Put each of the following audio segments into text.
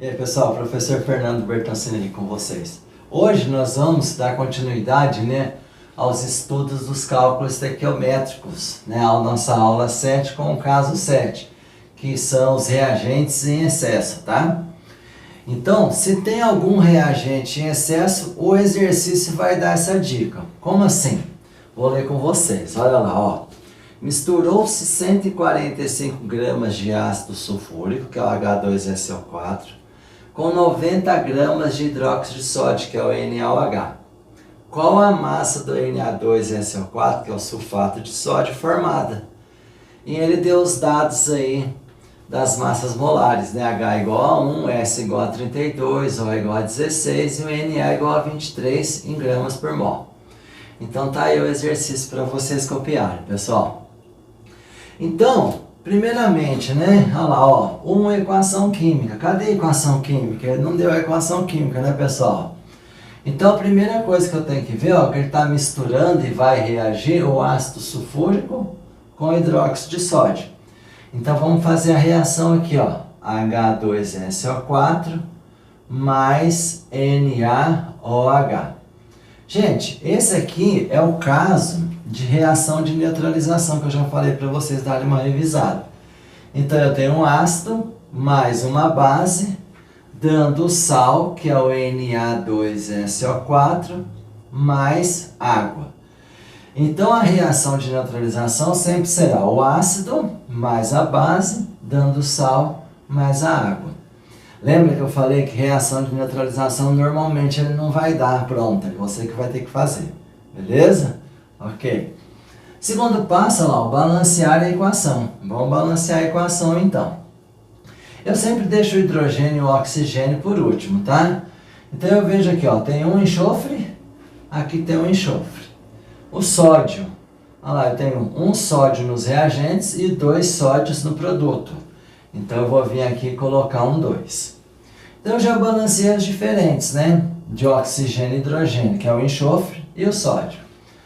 E aí pessoal, professor Fernando Bertoncini com vocês. Hoje nós vamos dar continuidade, aos estudos dos cálculos estequiométricos, a nossa aula 7 com o caso 7, que são os reagentes em excesso, tá? Então, se tem algum reagente em excesso, o exercício vai dar essa dica. Como assim? Vou ler com vocês, olha lá, ó. Misturou-se 145 gramas de ácido sulfúrico, que é o H2SO4, com 90 gramas de hidróxido de sódio, que é o NaOH. Qual a massa do Na2SO4, que é o sulfato de sódio, formada? E ele deu os dados aí das massas molares, H igual a 1, S igual a 32, O igual a 16 e o Na igual a 23 em gramas por mol. Então tá aí o exercício para vocês copiarem, pessoal. Então, primeiramente, olha lá, ó, uma equação química. Cadê a equação química? Ele não deu a equação química, pessoal? Então, a primeira coisa que eu tenho que ver, que ele está misturando e vai reagir o ácido sulfúrico com o hidróxido de sódio. Então, vamos fazer a reação aqui, ó, H2SO4 mais NaOH. Gente, esse aqui é o caso de reação de neutralização que eu já falei para vocês darem uma revisada. Então, eu tenho um ácido mais uma base, dando sal, que é o Na2SO4, mais água. Então, a reação de neutralização sempre será o ácido mais a base, dando sal mais a água. Lembra que eu falei que reação de neutralização normalmente ele não vai dar pronta, é você que vai ter que fazer. Beleza? Ok. Segundo passo, lá, o balancear a equação. Vamos balancear a equação então. Eu sempre deixo o hidrogênio e o oxigênio por último, tá? Então eu vejo aqui, ó, tem um enxofre, aqui tem um enxofre. O sódio, olha lá, eu tenho um sódio nos reagentes e 2 sódios no produto. Então eu vou vir aqui e colocar um 2. Então eu já balanceei as diferentes, de oxigênio e hidrogênio, que é o enxofre e o sódio.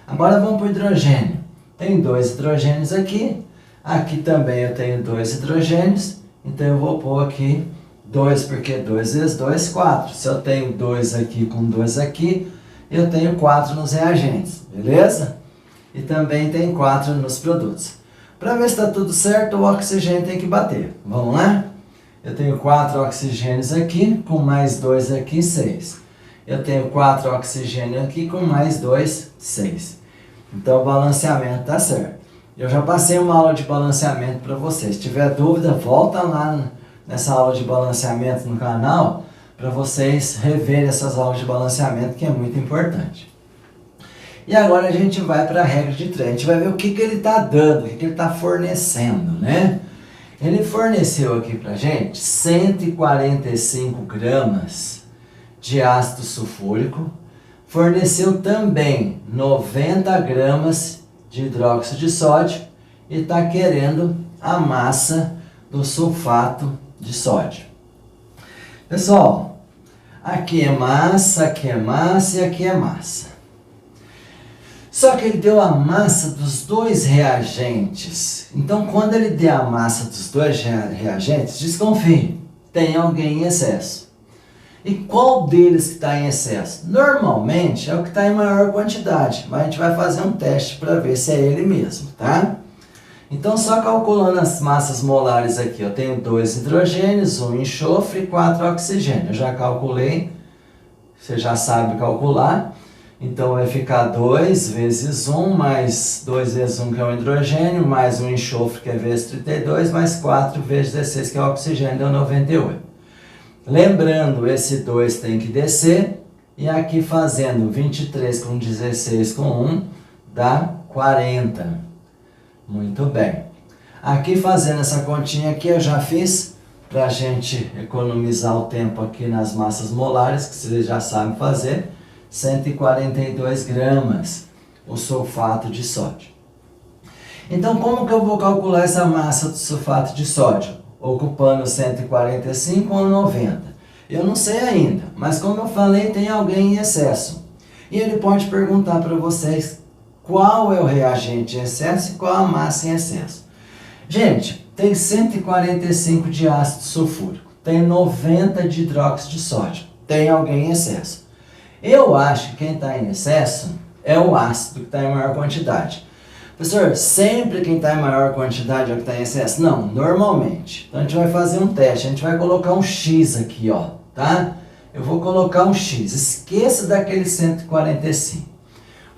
Agora vamos para o hidrogênio. Tem 2 hidrogênios aqui. Aqui também eu tenho 2 hidrogênios. Então eu vou pôr aqui 2, porque 2 vezes 2, 4. Se eu tenho 2 aqui com 2 aqui, eu tenho 4 nos reagentes. Beleza? E também tem 4 nos produtos. Para ver se está tudo certo, o oxigênio tem que bater. Vamos lá? Eu tenho 4 oxigênios aqui, com mais 2 aqui, 6. Eu tenho 4 oxigênios aqui, com mais 2, 6. Então o balanceamento está certo. Eu já passei uma aula de balanceamento para vocês. Se tiver dúvida, volta lá nessa aula de balanceamento no canal, para vocês reverem essas aulas de balanceamento, que é muito importante. E agora a gente vai para a regra de três. A gente vai ver o que ele está dando, o que ele está fornecendo, Ele forneceu aqui para a gente 145 gramas de ácido sulfúrico, forneceu também 90 gramas de hidróxido de sódio e está querendo a massa do sulfato de sódio. Pessoal, aqui é massa e aqui é massa. Só que ele deu a massa dos 2 reagentes. Então, quando ele der a massa dos 2 reagentes, desconfie, tem alguém em excesso. E qual deles que está em excesso? Normalmente é o que está em maior quantidade, mas a gente vai fazer um teste para ver se é ele mesmo, tá? Então, só calculando as massas molares aqui, eu tenho 2 hidrogênios, 1 enxofre e 4 oxigênio. Eu já calculei, você já sabe calcular. Então, vai ficar 2 vezes 1, mais 2 vezes 1, que é o hidrogênio, mais 1 enxofre, que é vezes 32, mais 4 vezes 16, que é o oxigênio, deu 98. Lembrando, esse 2 tem que descer, e aqui fazendo 23 com 16 com 1, dá 40. Muito bem. Aqui fazendo essa continha aqui, eu já fiz, para a gente economizar o tempo aqui nas massas molares, que vocês já sabem fazer, 142 gramas o sulfato de sódio. Então, como que eu vou calcular essa massa do sulfato de sódio? Ocupando 145 ou 90? Eu não sei ainda, mas como eu falei, tem alguém em excesso. E ele pode perguntar para vocês qual é o reagente em excesso e qual a massa em excesso. Gente, tem 145 de ácido sulfúrico. tem 90 de hidróxido de sódio. Tem alguém em excesso. Eu acho que quem está em excesso é o ácido que está em maior quantidade. Professor, sempre quem está em maior quantidade é o que está em excesso? Não, normalmente. Então a gente vai fazer um teste, a gente vai colocar um X aqui, ó, tá? Eu vou colocar um X, esqueça daquele 145.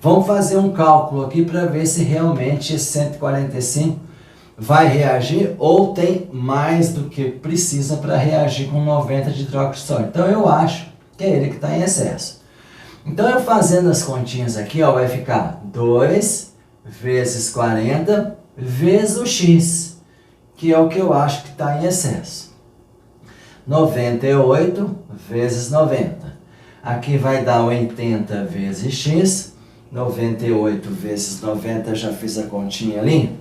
Vamos fazer um cálculo aqui para ver se realmente esse 145 vai reagir ou tem mais do que precisa para reagir com 90 de hidróxido de sódio. Então eu acho que é ele que está em excesso. Então eu fazendo as continhas aqui, ó, vai ficar 2 vezes 40 vezes o X, que é o que eu acho que está em excesso. 98 vezes 90. Aqui vai dar 80 vezes X. 98 vezes 90, já fiz a continha ali.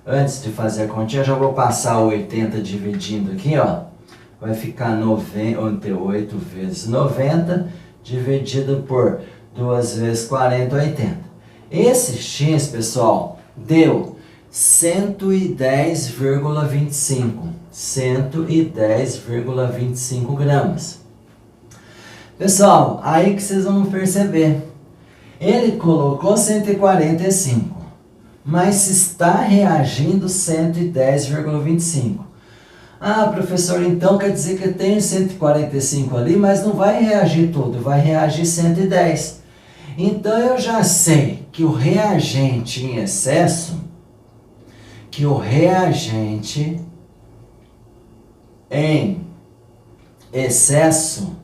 Antes de fazer a continha, já vou passar o 80 dividindo aqui, ó. Vai ficar 98 vezes 90, dividido por 2 vezes 40, 80. Esse X, pessoal, deu 110,25. 110,25 gramas. Pessoal, aí que vocês vão perceber. Ele colocou 145, mas está reagindo 110,25. Ah, professor, então quer dizer que tem 145 ali, mas não vai reagir tudo, vai reagir 110. Então eu já sei que o reagente em excesso,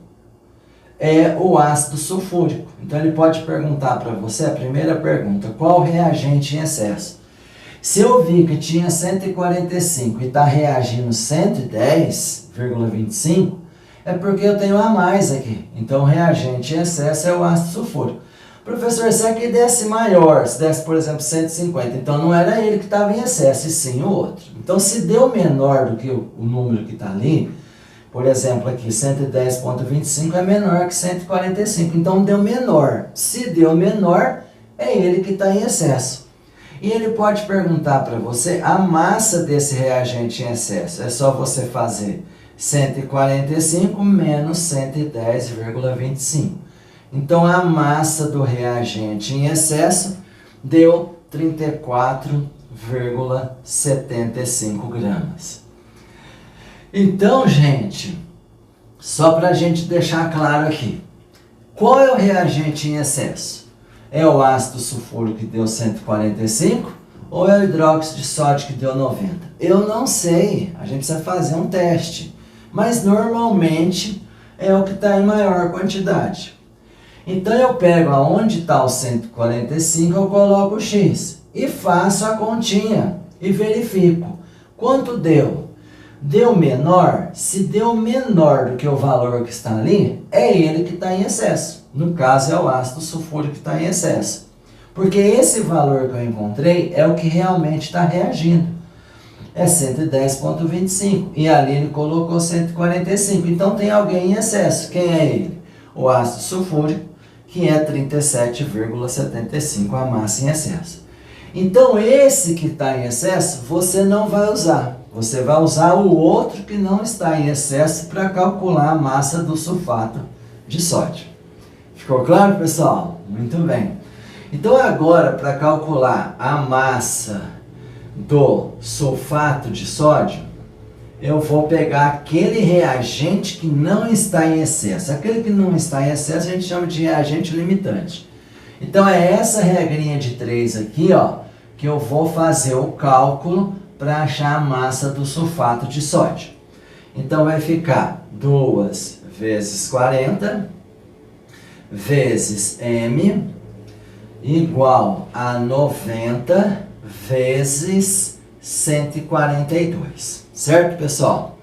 é o ácido sulfúrico. Então ele pode perguntar para você, a primeira pergunta, qual reagente em excesso? Se eu vi que tinha 145 e está reagindo 110,25, é porque eu tenho a mais aqui. Então o reagente em excesso é o ácido sulfúrico. Professor, se aqui desse maior, se desse, por exemplo, 150, então não era ele que estava em excesso, e sim o outro. Então se deu menor do que o número que está ali, por exemplo, aqui 110,25 é menor que 145, então deu menor. Se deu menor, é ele que está em excesso. E ele pode perguntar para você a massa desse reagente em excesso. É só você fazer 145 menos 110,25. Então a massa do reagente em excesso deu 34,75 gramas. Então, gente, só para a gente deixar claro aqui, qual é o reagente em excesso? É o ácido sulfúrico que deu 145 ou é o hidróxido de sódio que deu 90? Eu não sei, a gente precisa fazer um teste, mas normalmente é o que está em maior quantidade. Então eu pego aonde está o 145, eu coloco o X e faço a continha e verifico quanto deu. Deu menor? Se deu menor do que o valor que está ali, é ele que está em excesso. No caso, é o ácido sulfúrico que está em excesso. Porque esse valor que eu encontrei é o que realmente está reagindo. É 110,25. E ali ele colocou 145. Então tem alguém em excesso. Quem é ele? O ácido sulfúrico, que é 37,75 a massa em excesso. Então esse que está em excesso, você não vai usar. Você vai usar o outro que não está em excesso para calcular a massa do sulfato de sódio. Ficou claro, pessoal? Muito bem. Então agora, para calcular a massa do sulfato de sódio, eu vou pegar aquele reagente que não está em excesso. Aquele que não está em excesso a gente chama de reagente limitante. Então é essa regrinha de 3 aqui, ó, que eu vou fazer o cálculo para achar a massa do sulfato de sódio. Então vai ficar 2 vezes 40 vezes M igual a 90 vezes 142. Certo, pessoal?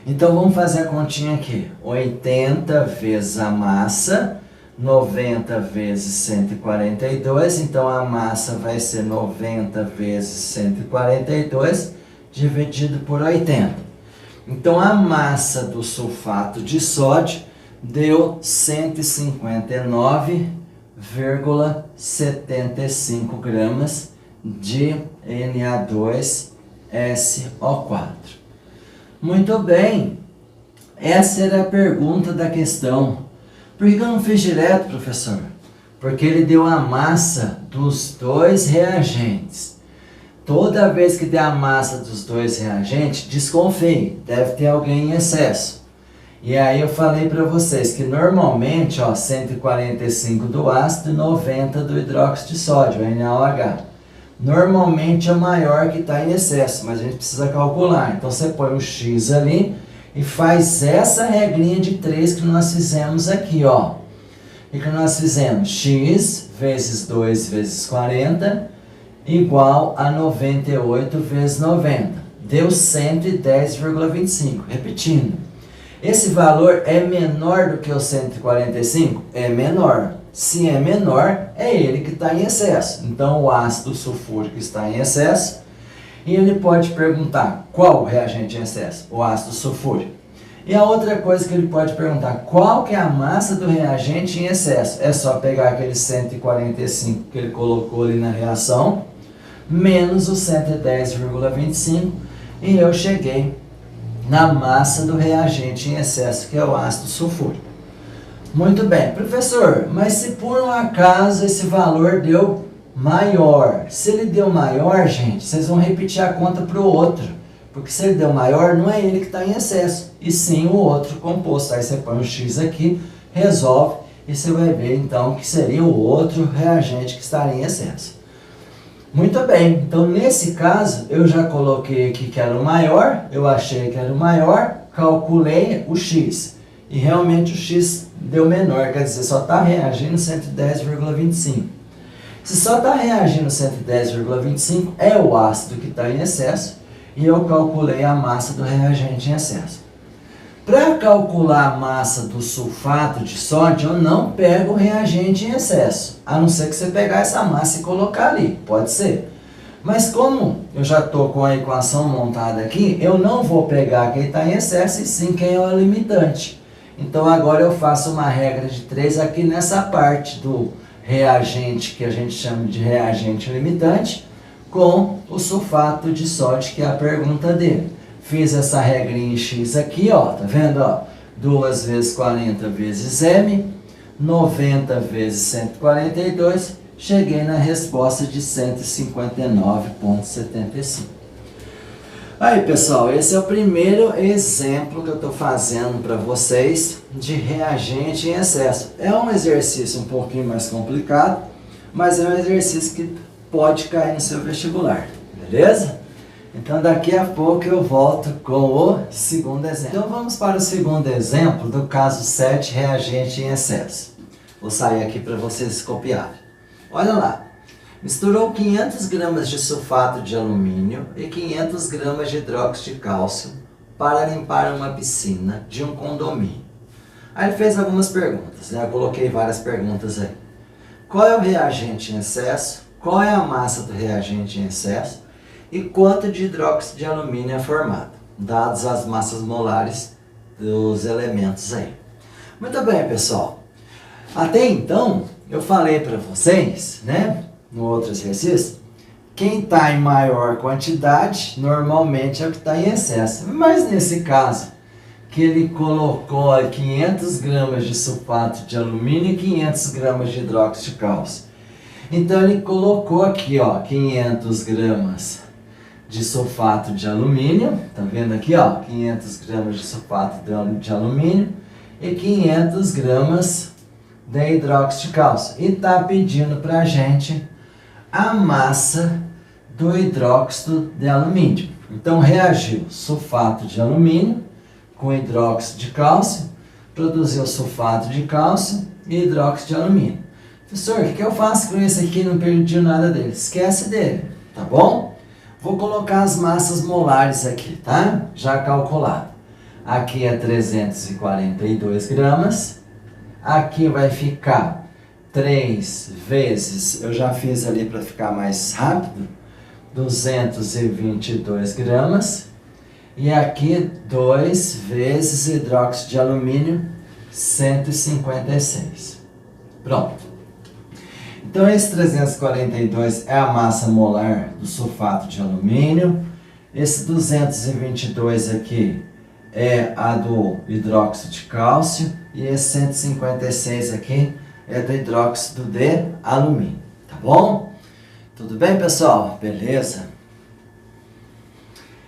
Então vamos fazer a continha aqui. 80 vezes a massa, 90 vezes 142, então a massa vai ser 90 vezes 142 dividido por 80. Então a massa do sulfato de sódio deu 159,75 gramas de Na2SO4. Muito bem. Essa era a pergunta da questão. Por que eu não fiz direto, professor? Porque ele deu a massa dos dois reagentes. Toda vez que der a massa dos dois reagentes, desconfie, deve ter alguém em excesso. E aí eu falei para vocês que normalmente, 145 do ácido e 90 do hidróxido de sódio, NaOH. Normalmente é o maior que está em excesso, mas a gente precisa calcular. Então você põe o X ali e faz essa regrinha de 3 que nós fizemos aqui, ó. E que nós fizemos? X vezes 2 vezes 40 igual a 98 vezes 90. Deu 110,25. Repetindo. Esse valor é menor do que o 145? É menor. Se é menor, é ele que está em excesso. Então, o ácido sulfúrico está em excesso. E ele pode perguntar qual reagente em excesso? O ácido sulfúrico. E a outra coisa que ele pode perguntar, qual que é a massa do reagente em excesso? É só pegar aquele 145 que ele colocou ali na reação, menos o 110,25, e eu cheguei na massa do reagente em excesso, que é o ácido sulfúrico. Muito bem, professor, mas se por um acaso esse valor deu maior, se ele deu maior, gente, vocês vão repetir a conta para o outro, porque se ele deu maior, não é ele que está em excesso, e sim o outro composto. Aí você põe o X aqui, resolve, e você vai ver então que seria o outro reagente que estaria em excesso. Muito bem, então nesse caso eu já coloquei aqui que era o maior, eu achei que era o maior, calculei o X, e realmente o X deu menor, quer dizer, só está reagindo 110,25. Se só está reagindo 110,25, é o ácido que está em excesso, e eu calculei a massa do reagente em excesso. Para calcular a massa do sulfato de sódio, eu não pego o reagente em excesso, a não ser que você pegar essa massa e colocar ali, pode ser. Mas como eu já estou com a equação montada aqui, eu não vou pegar quem está em excesso e sim quem é o limitante. Então agora eu faço uma regra de 3 aqui nessa parte do reagente, que a gente chama de reagente limitante, com o sulfato de sódio, que é a pergunta dele. Fiz essa regrinha em X aqui, tá vendo? 2 vezes 40 vezes M, 90 vezes 142, cheguei na resposta de 159,75. Aí, pessoal, esse é o primeiro exemplo que eu estou fazendo para vocês de reagente em excesso. É um exercício um pouquinho mais complicado, mas é um exercício que pode cair no seu vestibular, beleza? Então daqui a pouco eu volto com o segundo exemplo. Então vamos para o segundo exemplo do caso 7, reagente em excesso. Vou sair aqui para vocês copiarem. Olha lá. Misturou 500 gramas de sulfato de alumínio e 500 gramas de hidróxido de cálcio para limpar uma piscina de um condomínio. Aí ele fez algumas perguntas, né? Eu coloquei várias perguntas aí. Qual é o reagente em excesso? Qual é a massa do reagente em excesso? E quanto de hidróxido de alumínio é formado, dadas as massas molares dos elementos aí. Muito bem, pessoal. Até então, eu falei para vocês, né, no outro exercício, quem está em maior quantidade, normalmente é o que está em excesso. Mas nesse caso, que ele colocou 500 gramas de sulfato de alumínio e 500 gramas de hidróxido de cálcio. Então ele colocou aqui, 500 gramas de sulfato de alumínio, tá vendo aqui, 500 gramas de sulfato de alumínio e 500 gramas de hidróxido de cálcio. E tá pedindo pra gente a massa do hidróxido de alumínio. Então reagiu sulfato de alumínio com hidróxido de cálcio, produziu sulfato de cálcio e hidróxido de alumínio. Professor, o que eu faço com esse aqui? Não perdi nada dele. Esquece dele, tá bom? Vou colocar as massas molares aqui, tá? Já calculado. Aqui é 342 gramas. Aqui vai ficar 3 vezes, eu já fiz ali para ficar mais rápido, 222 gramas. E aqui 2 vezes hidróxido de alumínio, 156. Pronto. Então esse 342 é a massa molar do sulfato de alumínio. Esse 222 aqui é a do hidróxido de cálcio e esse 156 aqui é do hidróxido de alumínio, tá bom? Tudo bem, pessoal? Beleza?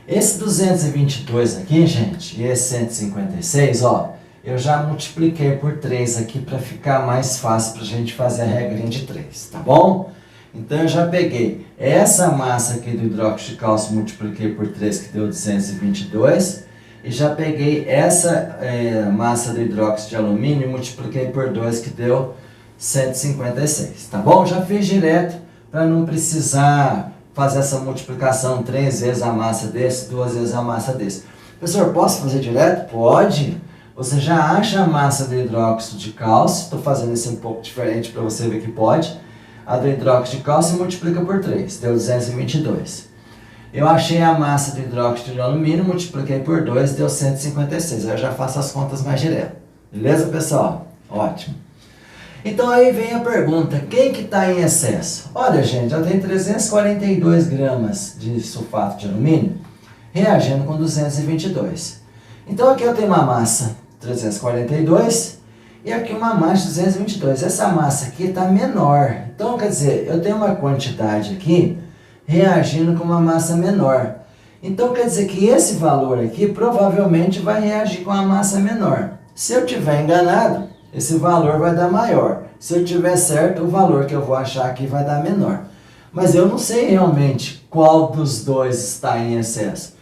Esse 222 aqui, gente, e esse 156, ó, eu já multipliquei por 3 aqui para ficar mais fácil para a gente fazer a regrinha de 3, tá bom? Então eu já peguei essa massa aqui do hidróxido de cálcio, multipliquei por 3 que deu 222, e já peguei essa massa do hidróxido de alumínio e multipliquei por 2 que deu 156, tá bom? Já fiz direto para não precisar fazer essa multiplicação 3 vezes a massa desse, 2 vezes a massa desse. Professor, posso fazer direto? Pode. Você já acha a massa do hidróxido de cálcio, estou fazendo isso um pouco diferente para você ver que pode. A do hidróxido de cálcio multiplica por 3, deu 222. Eu achei a massa do hidróxido de alumínio, multipliquei por 2, deu 156. Aí eu já faço as contas mais direto. Beleza, pessoal? Ótimo. Então aí vem a pergunta, quem que está em excesso? Olha, gente, eu tenho 342 gramas de sulfato de alumínio reagindo com 222. Então aqui eu tenho uma massa 342 e aqui uma massa 222. Essa massa aqui está menor. Então, quer dizer, eu tenho uma quantidade aqui reagindo com uma massa menor. Então, quer dizer que esse valor aqui provavelmente vai reagir com a massa menor. Se eu tiver enganado, esse valor vai dar maior. Se eu tiver certo, o valor que eu vou achar aqui vai dar menor. Mas eu não sei realmente qual dos dois está em excesso.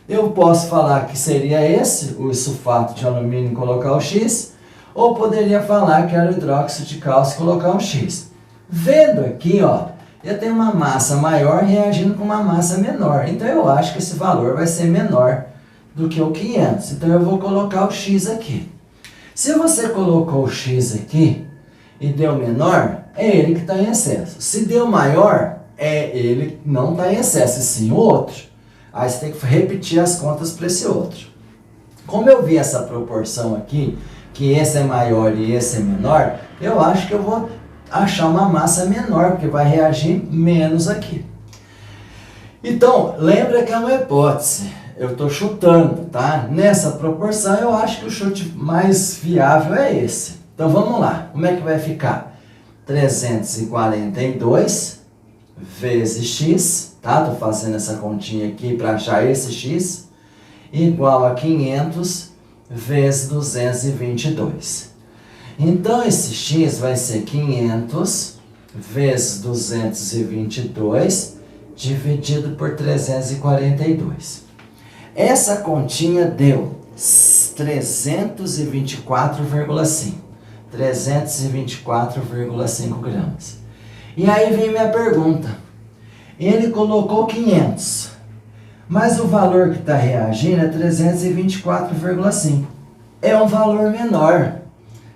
Eu posso falar que seria esse, o sulfato de alumínio, e colocar o X, ou poderia falar que era o hidróxido de cálcio e colocar um X. Vendo aqui, ó, eu tenho uma massa maior reagindo com uma massa menor. Então eu acho que esse valor vai ser menor do que o 500. Então eu vou colocar o X aqui. Se você colocou o X aqui e deu menor, é ele que está em excesso. Se deu maior, é ele que não está em excesso, e sim o outro. Aí você tem que repetir as contas para esse outro. Como eu vi essa proporção aqui, que esse é maior e esse é menor, eu acho que eu vou achar uma massa menor, porque vai reagir menos aqui. Então, lembra que é uma hipótese. Eu estou chutando, tá? Nessa proporção, eu acho que o chute mais viável é esse. Então, vamos lá. Como é que vai ficar? 342 vezes x, tá? Estou fazendo essa continha aqui para achar esse x, igual a 500 vezes 222. Então, esse x vai ser 500 vezes 222 dividido por 342. Essa continha deu 324,5. 324,5 gramas. E aí vem minha pergunta. Ele colocou 500, mas o valor que está reagindo é 324,5. É um valor menor.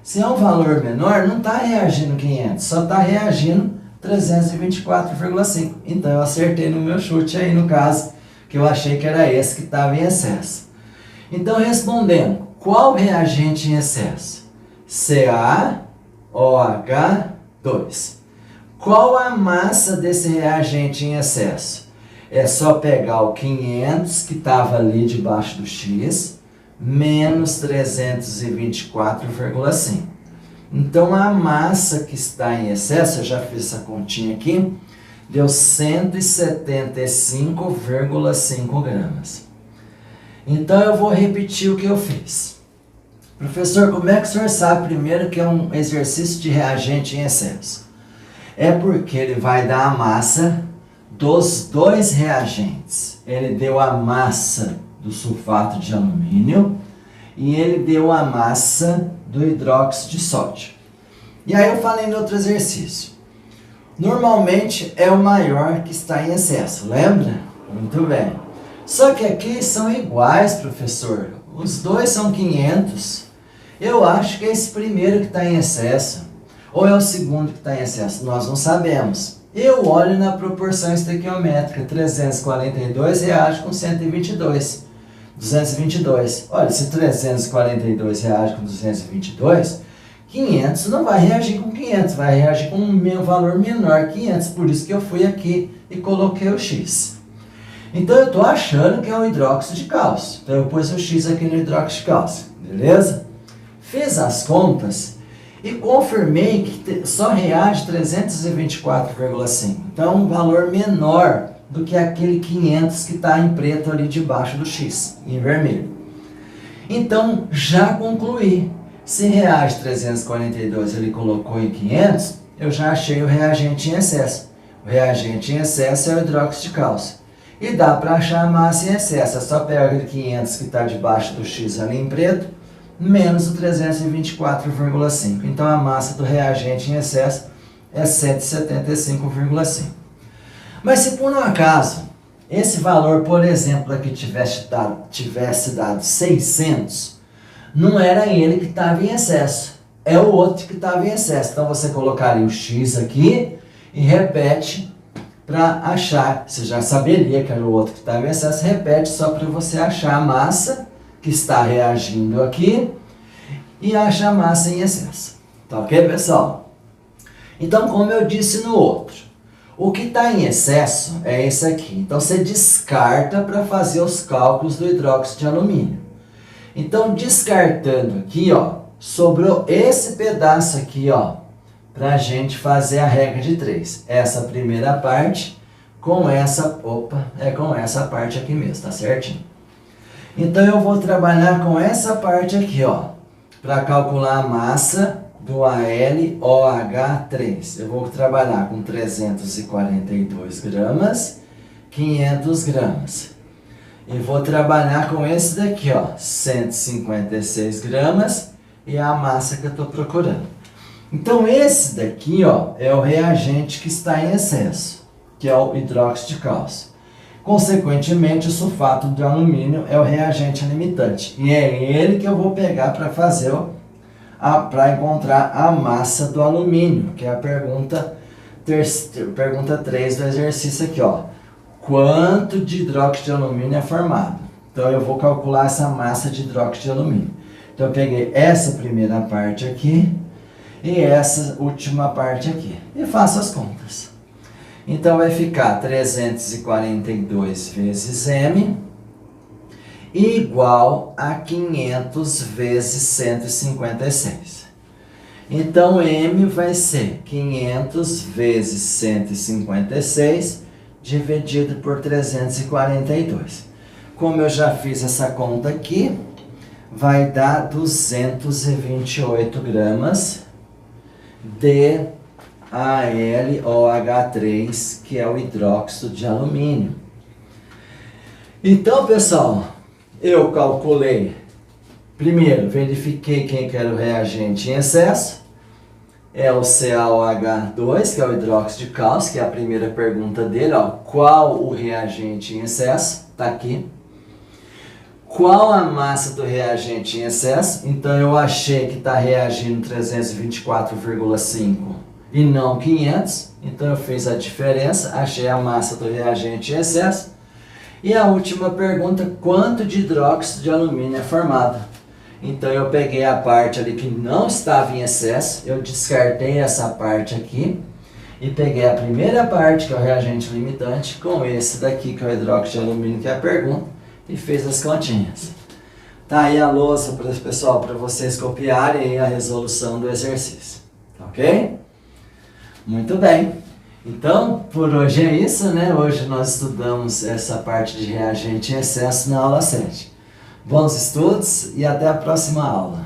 Se é um valor menor, não está reagindo 500, só está reagindo 324,5. Então eu acertei no meu chute aí, no caso, que eu achei que era esse que estava em excesso. Então, respondendo, qual reagente em excesso? CaOH2. Qual a massa desse reagente em excesso? É só pegar o 500 que estava ali debaixo do X, menos 324,5. Então, a massa que está em excesso, eu já fiz essa continha aqui, deu 175,5 gramas. Então, eu vou repetir o que eu fiz. Professor, como é que o senhor sabe primeiro que é um exercício de reagente em excesso? É porque ele vai dar a massa dos dois reagentes. Ele deu a massa do sulfato de alumínio e ele deu a massa do hidróxido de sódio. E aí eu falei no outro exercício. Normalmente é o maior que está em excesso, lembra? Muito bem. Só que aqui são iguais, professor. Os dois são 500. Eu acho que é esse primeiro que está em excesso. Ou é o segundo que está em excesso? Nós não sabemos. Eu olho na proporção estequiométrica. 342 reage com 122. 222. Olha, se 342 reage com 222, 500 não vai reagir com 500. Vai reagir com um valor menor que 500. Por isso que eu fui aqui e coloquei o X. Então eu estou achando que é o hidróxido de cálcio. Então eu pus o X aqui no hidróxido de cálcio, beleza? Fiz as contas e confirmei que só reage 324,5. Então um valor menor do que aquele 500 que está em preto ali debaixo do X, em vermelho. Então já concluí. Se reage 342 ele colocou em 500, eu já achei o reagente em excesso. O reagente em excesso é o hidróxido de cálcio. E dá para achar a massa em excesso. É só pegar aquele 500 que está debaixo do X ali em preto, menos o 324,5. Então a massa do reagente em excesso é 175,5. Mas se por um acaso esse valor, por exemplo, aqui tivesse dado 600, não era ele que estava em excesso, é o outro que estava em excesso. Então você colocaria o X aqui e repete para achar. Você já saberia que era o outro que estava em excesso, repete só para você achar a massa que está reagindo aqui e acha a massa em excesso. Tá ok, pessoal? Então, como eu disse no outro, o que está em excesso é esse aqui. Então você descarta para fazer os cálculos do hidróxido de alumínio. Então, descartando aqui, ó, sobrou esse pedaço aqui, ó, para a gente fazer a regra de 3. Essa primeira parte com essa, com essa parte aqui mesmo, tá certinho? Então, eu vou trabalhar com essa parte aqui, ó, para calcular a massa do AlOH3. Eu vou trabalhar com 342 gramas, 500 gramas. E vou trabalhar com esse daqui, ó, 156 gramas e a massa que eu estou procurando. Então esse daqui, ó, é o reagente que está em excesso, que é o hidróxido de cálcio. Consequentemente, o sulfato de alumínio é o reagente limitante. E é ele que eu vou pegar para fazer, para encontrar a massa do alumínio, que é a pergunta 3 do exercício aqui, ó. Quanto de hidróxido de alumínio é formado? Então eu vou calcular essa massa de hidróxido de alumínio. Então eu peguei essa primeira parte aqui e essa última parte aqui e faço as contas. Então vai ficar 342 vezes M igual a 500 vezes 156. Então M vai ser 500 vezes 156 dividido por 342. Como eu já fiz essa conta aqui, vai dar 228 gramas de AlOH3, que é o hidróxido de alumínio. Então, pessoal, eu calculei, primeiro, verifiquei quem que era o reagente em excesso. É o CaOH2, que é o hidróxido de cálcio, que é a primeira pergunta dele, ó. Qual o reagente em excesso? Está aqui. Qual a massa do reagente em excesso? Então eu achei que está reagindo 324,5 e não 500. Então eu fiz a diferença, achei a massa do reagente em excesso. E a última pergunta, quanto de hidróxido de alumínio é formado? Então eu peguei a parte ali que não estava em excesso, eu descartei essa parte aqui e peguei a primeira parte, que é o reagente limitante, com esse daqui, que é o hidróxido de alumínio, que é a pergunta, e fez as continhas. Tá aí a louça, pessoal, para vocês copiarem a resolução do exercício, ok? Muito bem. Então, por hoje é isso, né? Hoje nós estudamos essa parte de reagente em excesso na aula 7. Bons estudos e até a próxima aula.